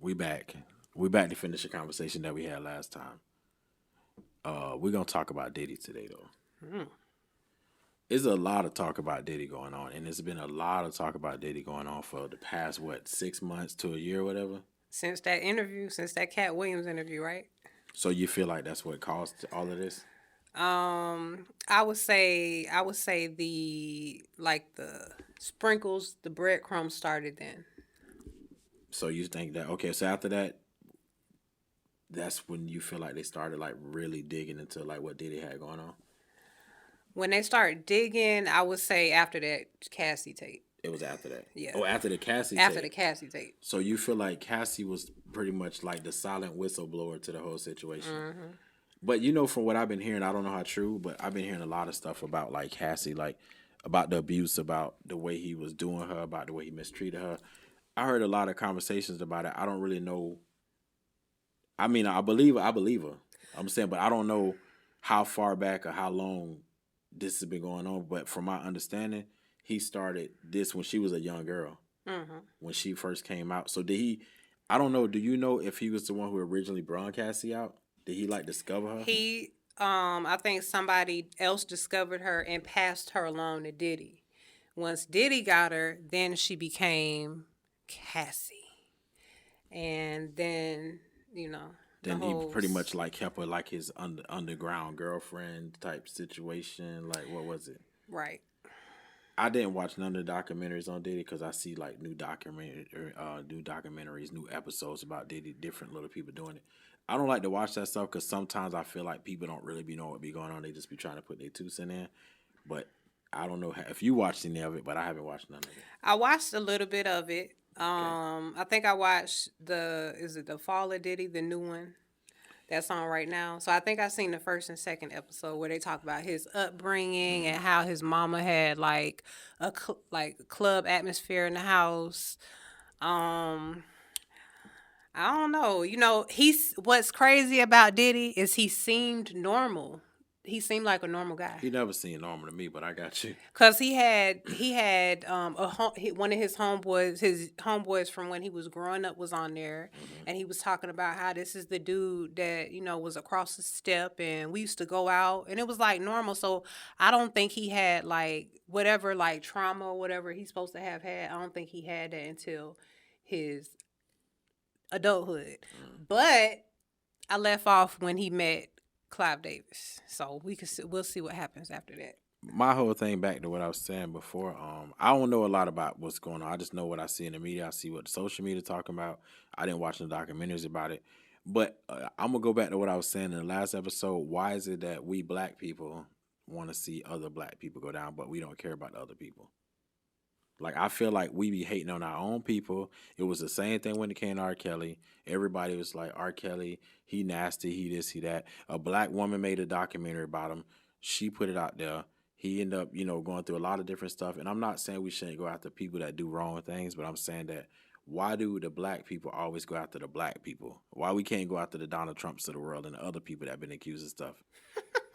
We back. We back to finish the conversation that we had last time. We're gonna talk about Diddy today, though. There's a lot of talk about Diddy going on, and there's been a lot of talk about Diddy going on for the past 6 months to a year, or whatever. Since that Cat Williams interview, right? So you feel like that's what caused all of this? I would say the sprinkles, the breadcrumbs started then. So you think that okay? So after that, that's when you feel like they started like really digging into like what Diddy had going on. When they start digging, I would say after that Cassie tape. It was after that. Yeah. Oh, after the Cassie. After tape. the Cassie tape. So you feel like Cassie was pretty much like the silent whistleblower to the whole situation. Mm-hmm. But you know, from what I've been hearing, I don't know how true, but I've been hearing a lot of stuff about like Cassie, like about the abuse, about the way he was doing her, about the way he mistreated her. I heard a lot of conversations about it. I don't really know. I mean, I believe her. I'm saying, but I don't know how far back or how long this has been going on. But from my understanding, he started this when she was a young girl, when she first came out. So did he? I don't know. Do you know if he was the one who originally brought Cassie out? Did he like discover her? I think somebody else discovered her and passed her along to Diddy. Once Diddy got her, then she became Cassie. And then, Then he pretty much like kept her like his underground girlfriend type situation. Like, what was it? Right. I didn't watch none of the documentaries on Diddy because I see like new documentaries, new episodes about Diddy, different little people doing it. I don't like to watch that stuff because sometimes I feel like people don't really be knowing what be going on. They just be trying to put their 2 cents in. But I don't know if you watched any of it, but I haven't watched none of it. I watched a little bit of it. I think I watched the Fall of Diddy, the new one that's on right now. So I think I seen the first and second episode where they talk about his upbringing and how his mama had like a club atmosphere in the house. I don't know. What's crazy about Diddy is he seemed normal. He seemed like a normal guy. He never seemed normal to me, but I got you. Cause he had one of his homeboys from when he was growing up was on there, and he was talking about how this is the dude that was across the step, and we used to go out, and it was like normal. So I don't think he had like whatever like trauma or whatever he's supposed to have had. I don't think he had that until his adulthood. But I left off when he met Clive Davis, so we'll see what happens after that. My whole thing back to what I was saying before. I don't know a lot about what's going on. I just know what I see in the media. I see what the social media talking about. I didn't watch the documentaries about it, but I'm gonna go back to what I was saying in the last episode. Why is it that we black people want to see other black people go down, but we don't care about the other people? Like, I feel like we be hating on our own people. It was the same thing when it came to R. Kelly. Everybody was like, R. Kelly, he nasty, he this, he that. A black woman made a documentary about him. She put it out there. He ended up, going through a lot of different stuff. And I'm not saying we shouldn't go after people that do wrong things, but I'm saying that why do the black people always go after the black people? Why we can't go after the Donald Trumps of the world and the other people that have been accused of stuff?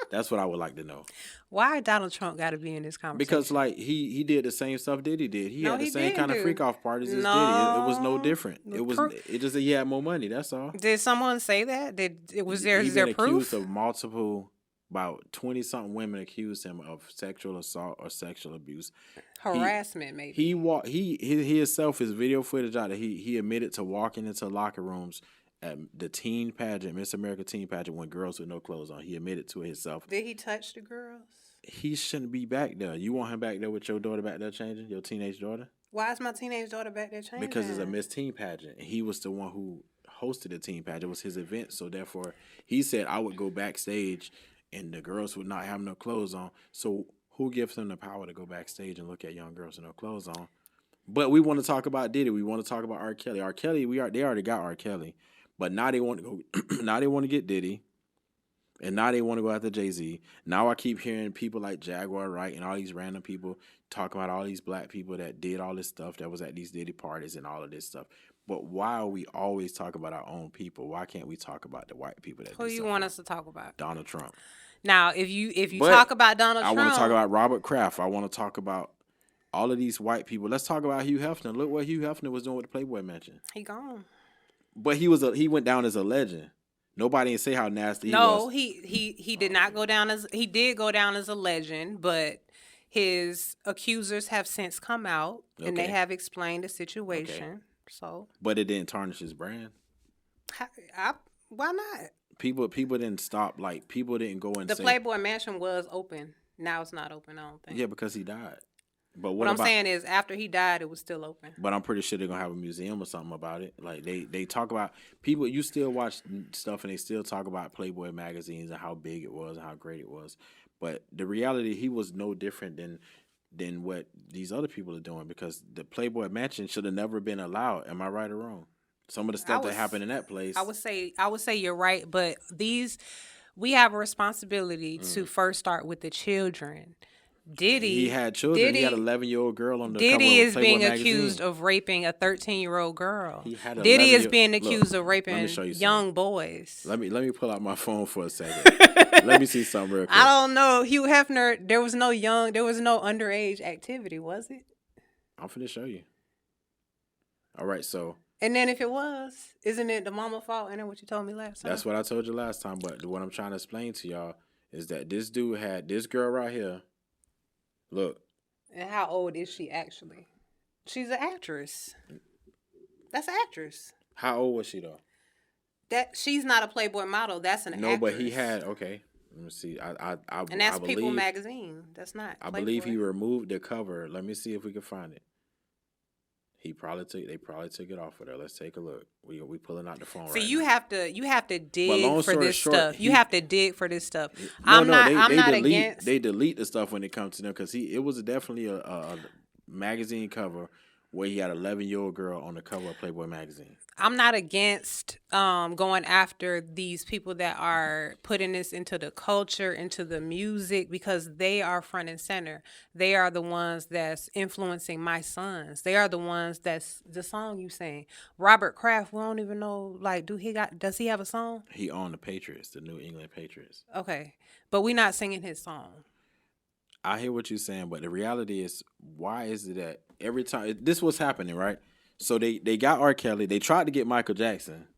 That's what I would like to know. Why Donald Trump got to be in this conversation? Because like he did the same stuff Diddy did. He had the same kind of freak off parties as Diddy. It was no different. It just that he had more money. That's all. Did someone say that? Is there He's proof? Been accused of multiple, about 20-something women accused him of sexual assault or sexual abuse, harassment. Maybe he himself, his video footage out that he admitted to walking into locker rooms at the teen pageant, Miss America teen pageant, when girls with no clothes on. He admitted to it himself. Did he touch the girls? He shouldn't be back there. You want him back there with your daughter back there changing, your teenage daughter? Why is my teenage daughter back there changing? Because it's a Miss Teen pageant. He was the one who hosted the teen pageant. It was his event. So therefore, he said, I would go backstage and the girls would not have no clothes on. So who gives them the power to go backstage and look at young girls with no clothes on? But we want to talk about Diddy. We want to talk about R. Kelly. R. Kelly, they already got R. Kelly. But now they want to go. Now they want to get Diddy, and now they want to go after Jay-Z. Now I keep hearing people like Jaguar Wright and all these random people talking about all these black people that did all this stuff that was at these Diddy parties and all of this stuff. But why are we always talking about our own people? Why can't we talk about the white people? Who you want us to talk about? Donald Trump. Now, if you talk about Donald Trump, I want to talk about Robert Kraft. I want to talk about all of these white people. Let's talk about Hugh Hefner. Look what Hugh Hefner was doing with the Playboy Mansion. He gone. But he went down as a legend. Nobody didn't say how nasty he No, was. he did not go down as he did go down as a legend, but his accusers have since come out and they Okay, have explained the okay, situation. So, but it didn't tarnish his brand. I, I, why not? People didn't stop. Like people didn't go and The say, Playboy Mansion was open. Now it's not open. I don't think. yeah, because he died. But What what I'm about? saying is, after he died, it was still open. But I'm pretty sure they're gonna have a museum or something about it. Like they talk about people. You still watch stuff and they still talk about Playboy magazines and how big it was and how great it was. But the reality, he was no different than what these other people are doing because the Playboy Mansion should have never been allowed. Am I right or wrong? Some of the I stuff that was, happened in that I place. would say, you're right, but we have a responsibility to Mm, first start with the children. he Diddy, had children. He had an Diddy, 11-year-old girl on the Diddy cover of is Playboy being accused magazine. of raping a 13-year-old girl. He had an Diddy 11 is year. being Look, accused of let me raping show you something. young boys. Let me pull out my phone for a second. Let me see something real I quick. don't know. Hugh Hefner, there was no underage activity, was it? I'm finna show you. All right, so And then if it was, isn't it the mama fault? And then what you told me last time? that's what I told you last time. But what I'm trying to explain to y'all is that this dude had this girl right here. Look, And how old is she actually? She's an actress. That's an actress. how old was she though? That she's not a Playboy model. That's an No, actress. but he had okay. Let me see. And that's I People believe Magazine. That's not I Playboy. believe he removed the cover. Let me see if we can find it. They probably took it off of there. Let's take a look. We pulling out the phone See, right you now. have to But long dig for story this short, stuff. You have to dig for this stuff. no, I'm no, not. they I'm they not delete against. they delete the stuff when it comes to them because it was definitely a magazine cover where he had an 11-year-old girl on the cover of Playboy magazine. I'm not against going after these people that are putting this into the culture, into the music, because they are front and center. They are the ones that's influencing my sons. They are the ones that's the song you sing. Robert Kraft, we don't even know. Like, does he have a song? He owned the Patriots, the New England Patriots. Okay, but we not singing his song. I hear what you're saying, but the reality is, why is it that every time this was happening, right? So they got R. Kelly. They tried to get Michael Jackson.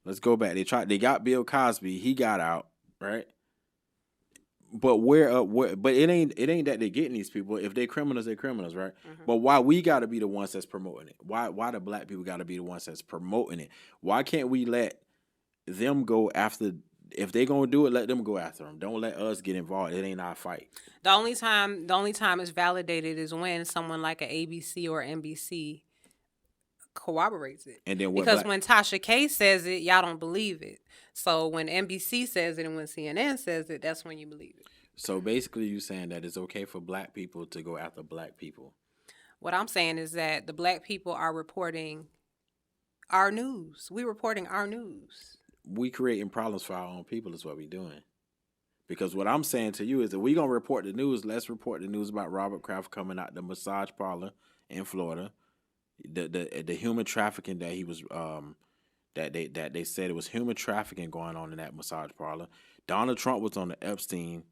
Let's go back. They got Bill Cosby. He got out, right? But but it ain't that they getting these people. If they criminals, they criminals, right? Mm-hmm. But why we gotta be the ones that's promoting it? Why the black people gotta be the ones that's promoting it? Why can't we let them go after? If they gonna do it, let them go after them. Don't let us get involved. It ain't our fight. The only time it's validated is when someone like a ABC or NBC corroborates it. And then what? Because when Tasha K says it, y'all don't believe it. So when NBC says it and when CNN says it, that's when you believe it. So basically, you saying that it's okay for black people to go after black people. What I'm saying is that the black people are reporting our news. We're reporting our news. We creating problems for our own people is what we doing. Because what I'm saying to you is that we gonna report the news. Let's report the news about Robert Kraft coming out the massage parlor in Florida, the human trafficking that he was that they said it was human trafficking going on in that massage parlor. Donald Trump was on the Epstein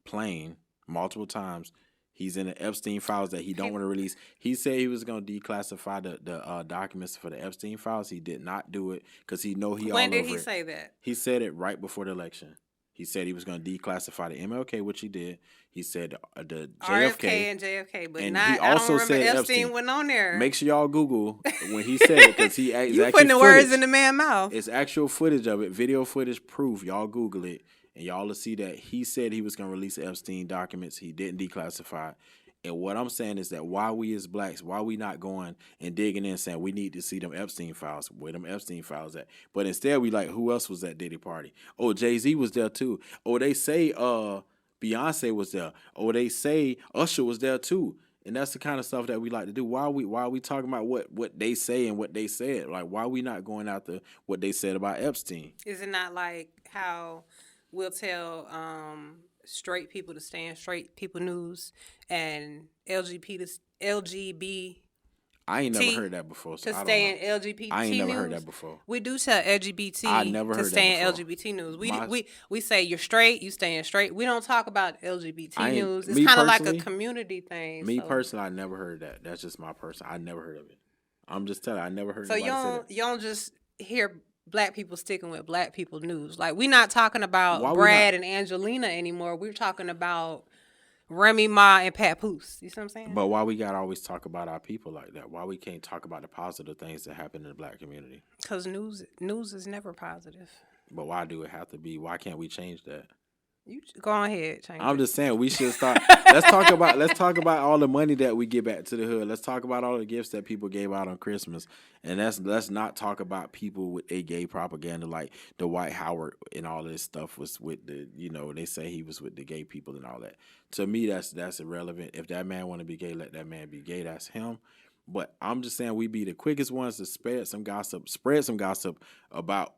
plane multiple times. He's in the Epstein files that he don't want to release. He said he was going to declassify the documents for the Epstein files. He did not do it because he know he all over it. When did he say that? He said it right before the election. He said he was going to declassify the MLK, which he did. He said the JFK. RFK and JFK, but and not. he also I don't remember said Epstein went on there. Make sure y'all Google when he said it because he you putting the words in the man's mouth. It's actual footage of it, video footage, proof. Y'all Google it, and y'all will see that he said he was going to release the Epstein documents. He didn't declassify. And what I'm saying is that why we as blacks, why we not going and digging in saying we need to see them Epstein files, where them Epstein files at. But instead we like, who else was at Diddy party? Oh, Jay-Z was there too. Oh, they say Beyonce was there. Oh, they say Usher was there too. And that's the kind of stuff that we like to do. Why are we talking about what they say and what they said? Like, why are we not going after what they said about Epstein? Is it not like how we'll tell straight people to stay in straight people news and LGBT I ain't never heard that before. So to stay in LGBT I ain't never news. heard that before. We do tell LGBT I never to heard stay that in before. LGBT news. We say you're straight, you stay in straight. We don't talk about LGBT news. It's me kind of like a personally- community thing. Me personally, I never heard that. That's just my person. I never heard of it. I'm just telling you, I never heard So anybody say that. you don't just hear black people sticking with black people news. Like, we're not talking about Why we not? Brad and Angelina anymore. We're talking about Remy Ma and Papoose. You see what I'm saying? But why we gotta always talk about our people like that? Why we can't talk about the positive things that happen in the black community? Because news is never positive. But why do it have to be? Why can't we change that? You go ahead, change I'm it. just saying we should start. Let's talk about all the money that we give back to the hood. Let's talk about all the gifts that people gave out on Christmas, and let's not talk about people with a gay propaganda like the Dwight Howard and all this stuff was with the they say he was with the gay people and all that. To me, that's irrelevant. If that man want to be gay, let that man be gay. That's him. But I'm just saying we be the quickest ones to spread some gossip about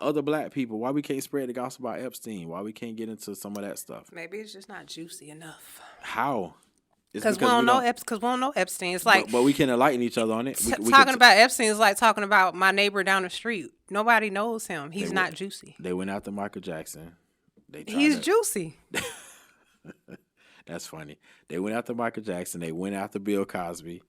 other black people. Why we can't spread the gossip about Epstein? Why we can't get into some of that stuff? Maybe it's just not juicy enough. How? Because we don't know Epstein. It's like, but we can enlighten each other on it. Talking about Epstein is like talking about my neighbor down the street. Nobody knows him. He's not juicy. They went after Michael Jackson. He's juicy. That's funny. They went after Michael Jackson. They went after Bill Cosby.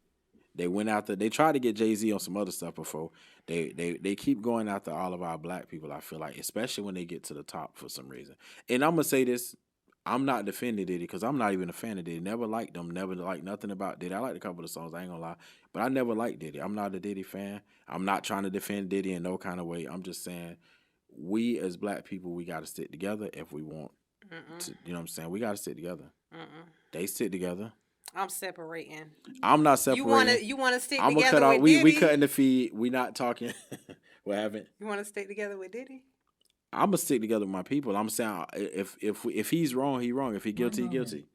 They tried to get Jay-Z on some other stuff before. They keep going after all of our black people, I feel like, especially when they get to the top for some reason. And I'm going to say this. I'm not defending Diddy because I'm not even a fan of Diddy. Never liked him. Never liked nothing about Diddy. I liked a couple of songs. I ain't going to lie. But I never liked Diddy. I'm not a Diddy fan. I'm not trying to defend Diddy in no kind of way. I'm just saying we as black people, we got to stick together if we want to. You know what I'm saying? We got to stick together. They stick together. I'm separating. I'm not separating. You want to stick I'm together gonna cut with out. Diddy? We cutting the feed. We not talking. What happened? You want to stick together with Diddy? I'm gonna stick together with my people. I'm saying if he's wrong, he wrong. If he guilty, he guilty.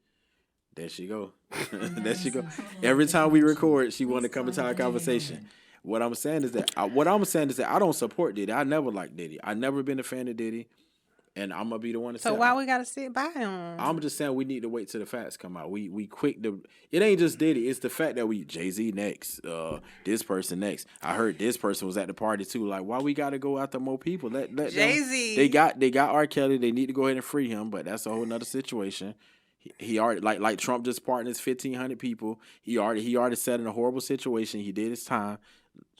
There she go. There she go. Every time we record, she want to come into our conversation. What I'm saying is that I don't support Diddy. I never liked Diddy. I never been a fan of Diddy. And I'm gonna be the one to say. So why we gotta sit by him? I'm just saying we need to wait till the facts come out. We quick to. It ain't just Diddy. It's the fact that we Jay-Z next. This person next. I heard this person was at the party too. Like, why we gotta go after more people? Let Jay-Z. They got R. Kelly. They need to go ahead and free him. But that's a whole nother situation. He already like Trump just pardoned his 1,500 people. He already set in a horrible situation. He did his time.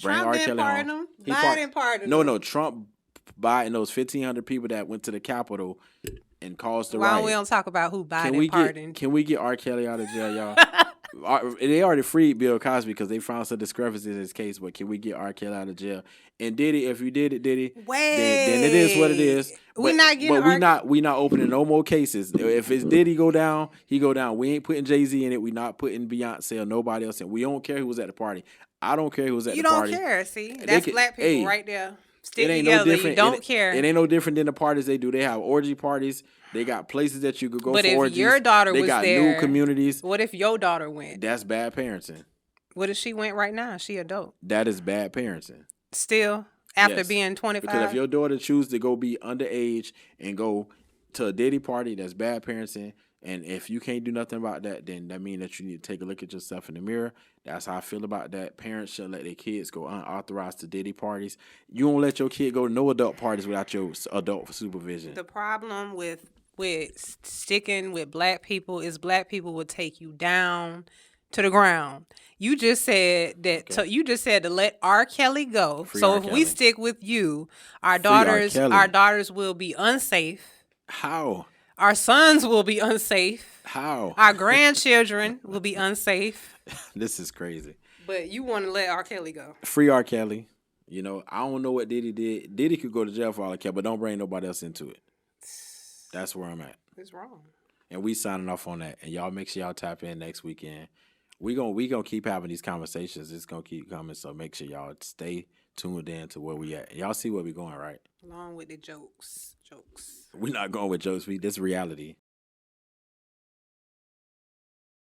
Bring Trump R. didn't Kelly pardon home. him. Biden pardoned him. No. Trump Biden those 1,500 people that went to the Capitol and caused the riot. Why we don't talk about who Biden pardoned? Can we get R. Kelly out of jail, y'all? They already freed Bill Cosby because they found some discrepancies in his case, but can we get R. Kelly out of jail? And Diddy, if you did it, Diddy, then it is what it is. We not opening no more cases. If it's Diddy go down, he go down. We ain't putting Jay-Z in it. We not putting Beyonce or nobody else in. We don't care who was at the party. I don't care who was at the party. You don't care. See, that's black people right there. Stick together. No different. You don't care. It ain't no different than the parties they do. They have orgy parties. They got places that you could go for orgies. But if your daughter was there, they got new communities. What if your daughter went? That's bad parenting. What if she went right now? She adult. That is bad parenting. Still, after being 25? Because if your daughter chooses to go be underage and go to a Diddy party, that's bad parenting. And if you can't do nothing about that, then that means that you need to take a look at yourself in the mirror. That's how I feel about that. Parents shouldn't let their kids go unauthorized to Diddy parties. You don't let your kid go to no adult parties without your adult supervision. The problem with sticking with black people is black people will take you down to the ground. You just said that. Okay. You just said to let R. Kelly go. Free so R. if Kelly. We stick with you, our daughters will be unsafe. How? Our sons will be unsafe. How? Our grandchildren will be unsafe. This is crazy. But you want to let R. Kelly go. Free R. Kelly. You know, I don't know what Diddy did. Diddy could go to jail for all I care, but don't bring nobody else into it. That's where I'm at. It's wrong. And we signing off on that. And y'all make sure y'all tap in next weekend. We gonna keep having these conversations. It's gonna keep coming. So make sure y'all stay tuned in to where we at. Y'all see where we going, right? Along with the jokes. We're not going with jokes. This reality.